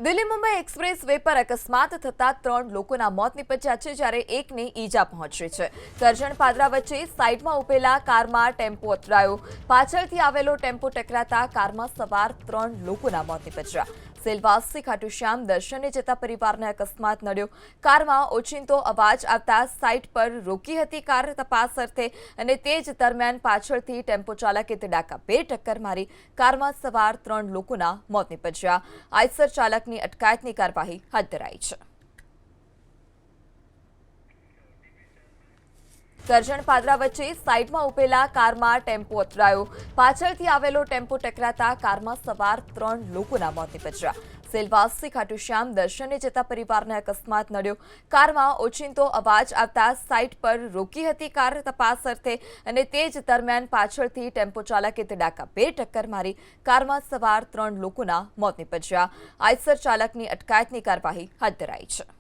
Delhi Mumbai express way પર અકસ્માત થતા 3 લોકોના મોત નીપજ્યા છે જ્યારે એકને ઈજા પહોંચી છે। કરજણ પાદરા વચ્ચે સાઈડમાં ઉભેલા કારમાં ટેમ્પો અથડાયો। પાછળથી આવેલો ટેમ્પો ટકરાતા કારમાં સવાર 3 લોકોના મોત નીપજ્યા। સેલવાસથી ખાટુશ્યામ દર્શને જતા પરિવારને અકસ્માત નડ્યો। કારમાં ઓચિંતો અવાજ આવતા સાઈડ પર રોકી હતી કાર તપાસ અર્થે અને તે જ દરમિયાન પાછળથી ટેમ્પો ચાલકે ધડાકાભેર ટક્કર મારી કારમાં સવાર 3 લોકોના મોત નીપજ્યા। આઈસર ચાલકની અટકાયતની કાર્યવાહી હાથ ધરાઈ છે। કરજણ પાદરા વચ્ચે સાઈડમાં ઉભેલા કારમાં ટેમ્પો અથડાયો। પાછળથી આવેલો ટેમ્પો ટકરાતા કારમાં સવાર 3 લોકોના મોત નીપજ્યા। સેલવાસથી ખાટુશ્યામ દર્શને જતા પરિવારને અકસ્માત નડ્યો। કારમાં ઓચિંતો અવાજ આવતા સાઈડ પર રોકી હતી કાર તપાસ અર્થે અને તે જ દરમિયાન પાછળથી ટેમ્પો ચાલકે ધડાકાભેર ટક્કર મારી કારમાં સવાર 3 લોકોના મોત નીપજ્યા। આઈસર ચાલકની અટકાયતની કાર્યવાહી હાથ ધરાઈ છે।